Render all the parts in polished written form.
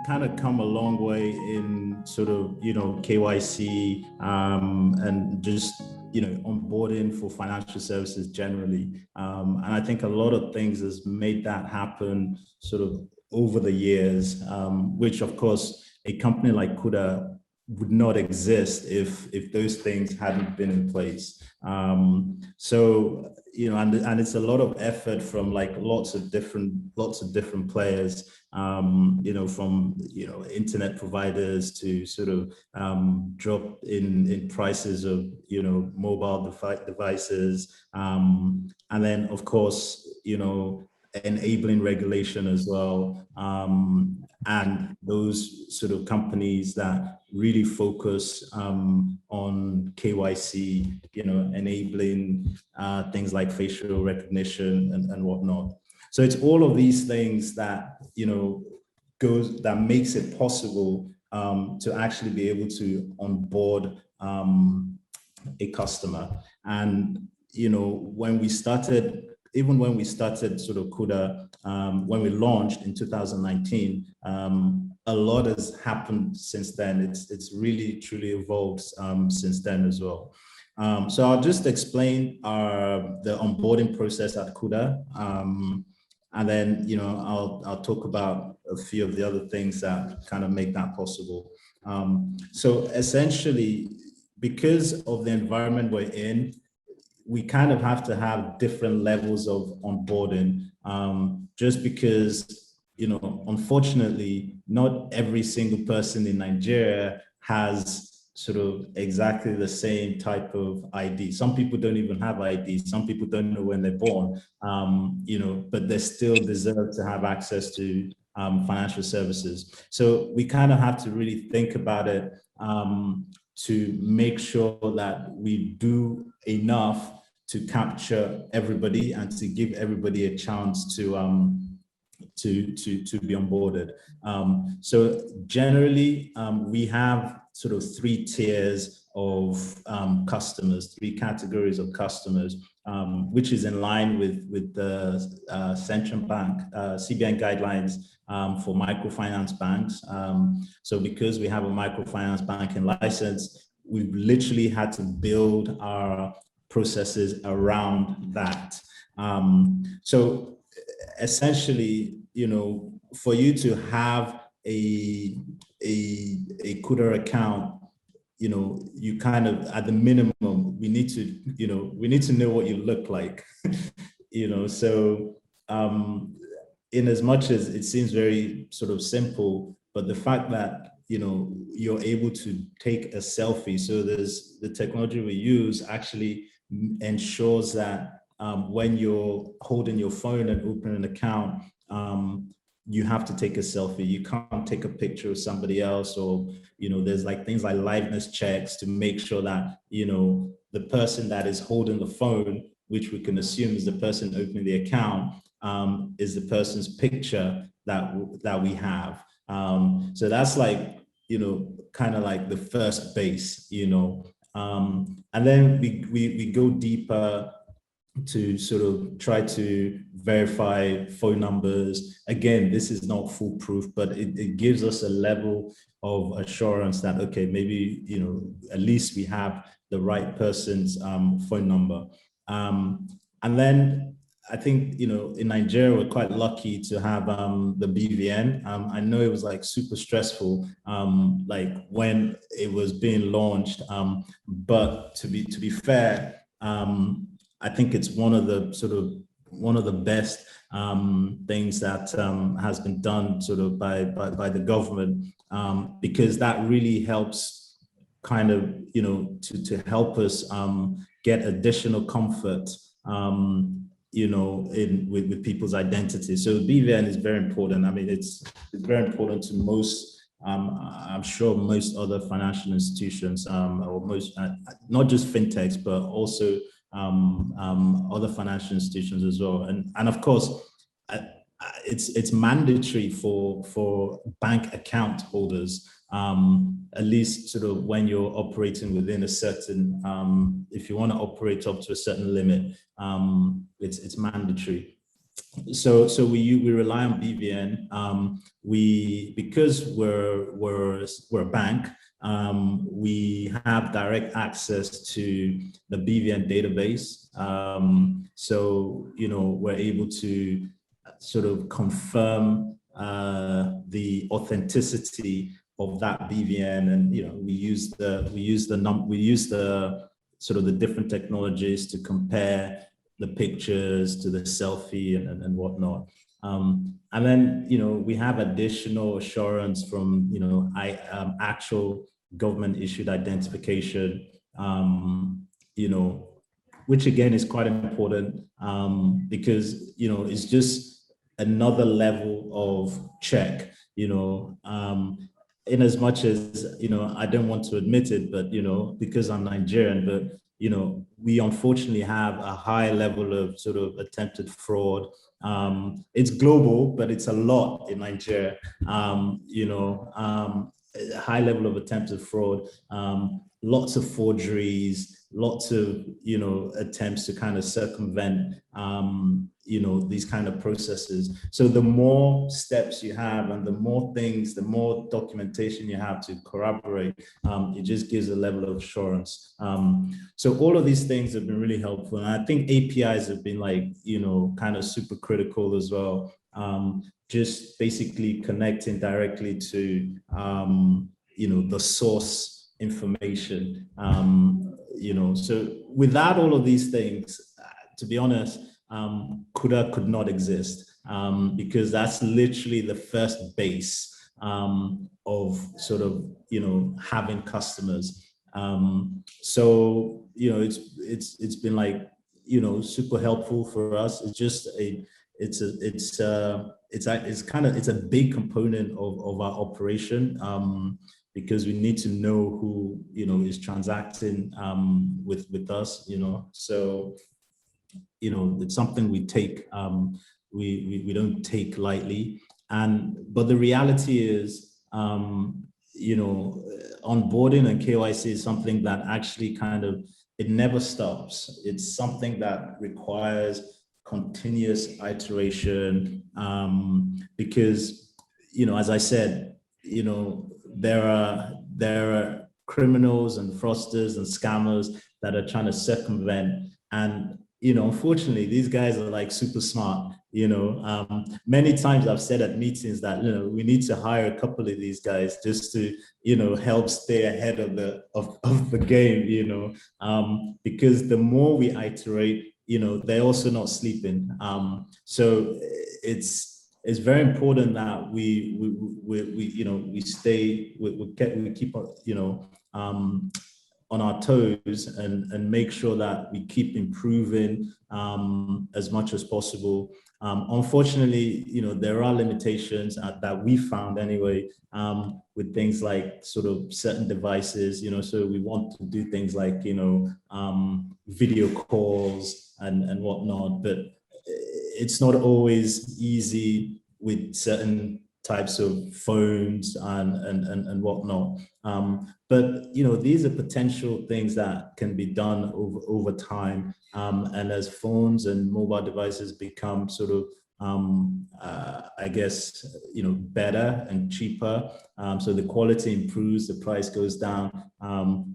kind of come a long way in sort of, KYC and just, onboarding for financial services generally. And I think a lot of things has made that happen sort of over the years, which of course a company like Kuda would not exist if those things hadn't been in place. So, and it's a lot of effort from like lots of different players, from, internet providers to sort of drop in prices of, mobile devices. And then of course, enabling regulation as well. And those sort of companies that really focus on KYC, enabling things like facial recognition and whatnot. So it's all of these things that, that makes it possible to actually be able to onboard a customer. And, when we started sort of Kuda, when we launched in 2019, a lot has happened since then. It's really truly evolved since then as well. So I'll just explain the onboarding process at Kuda, and then I'll talk about a few of the other things that kind of make that possible. So essentially, because of the environment we're in, we kind of have to have different levels of onboarding, just because, unfortunately, not every single person in Nigeria has sort of exactly the same type of ID. Some people don't even have ID. Some people don't know when they're born, but they still deserve to have access to financial services. So we kind of have to really think about it to make sure that we do enough to capture everybody and to give everybody a chance to be onboarded. So generally, we have sort of 3 tiers of customers, 3 categories of customers, which is in line with the central bank CBN guidelines for microfinance banks. So because we have a microfinance banking license, we've literally had to build our processes around that. So essentially, for you to have a Kuda account, you kind of, at the minimum, we need to know what you look like, so in as much as it seems very sort of simple, but the fact that you're able to take a selfie, so there's the technology we use actually ensures that when you're holding your phone and opening an account, you have to take a selfie. You can't take a picture of somebody else, or there's like things like liveness checks to make sure that the person that is holding the phone, which we can assume is the person opening the account, is the person's picture that we have. So that's like kind of like the first base, and then we go deeper to sort of try to verify phone numbers. Again, this is not foolproof, but it gives us a level of assurance that, okay, maybe, at least we have the right person's phone number. And then I think, in Nigeria, we're quite lucky to have the BVN. I know it was like super stressful, like when it was being launched, but to be fair, I think it's one of the best things that has been done sort of by the government, because that really helps kind of, to help us get additional comfort, with people's identity. So BVN is very important. I mean, it's very important to most, I'm sure most other financial institutions, or most, not just fintechs, but also other financial institutions as well. And of course, it's mandatory for bank account holders, at least sort of when you're operating within a certain, if you want to operate up to a certain limit, it's mandatory. so we rely on BVN. Because we're a bank, we have direct access to the BVN database. So we're able to sort of confirm the authenticity of that BVN, and we use the sort of the different technologies to compare the pictures to the selfie and whatnot. And then, we have additional assurance from, actual government issued identification, which again is quite important, because, it's just another level of check, in as much as, I don't want to admit it, but, because I'm Nigerian, but, we unfortunately have a high level of sort of attempted fraud. It's global, but it's a lot in Nigeria. A high level of attempted fraud, lots of forgeries, lots of attempts to kind of circumvent these kind of processes. So the more steps you have and the more documentation you have to corroborate, it just gives a level of assurance. So all of these things have been really helpful, and I think APIs have been kind of super critical as well. Just basically connecting directly to the source information. So without all of these things, to be honest, Kuda could not exist, because that's literally the first base of sort of having customers. So it's been super helpful for us. It's just it's a big component of our operation, because we need to know who is transacting with us. So it's something we take we don't take lightly. But the reality is, onboarding and KYC is something that actually it never stops. It's something that requires continuous iteration, because as I said, there are criminals and fraudsters and scammers that are trying to circumvent, and unfortunately these guys are super smart. Many times I've said at meetings that we need to hire a couple of these guys just to help stay ahead of the game, because the more we iterate, they're also not sleeping. So it's very important that we keep on our toes and make sure that we keep improving as much as possible. Unfortunately, there are limitations that we found anyway, with things like sort of certain devices, so we want to do things like, video calls and whatnot, but it's not always easy with certain types of phones and whatnot. But these are potential things that can be done over time. And as phones and mobile devices become sort of I guess better and cheaper, so the quality improves, the price goes down,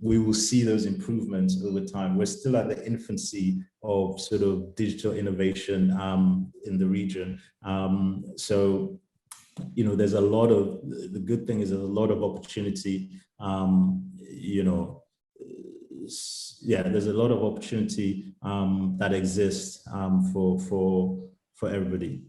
we will see those improvements over time. We're still at the infancy of sort of digital innovation in the region. So there's a lot of, the good thing is there's a lot of opportunity, there's a lot of opportunity that exists for everybody.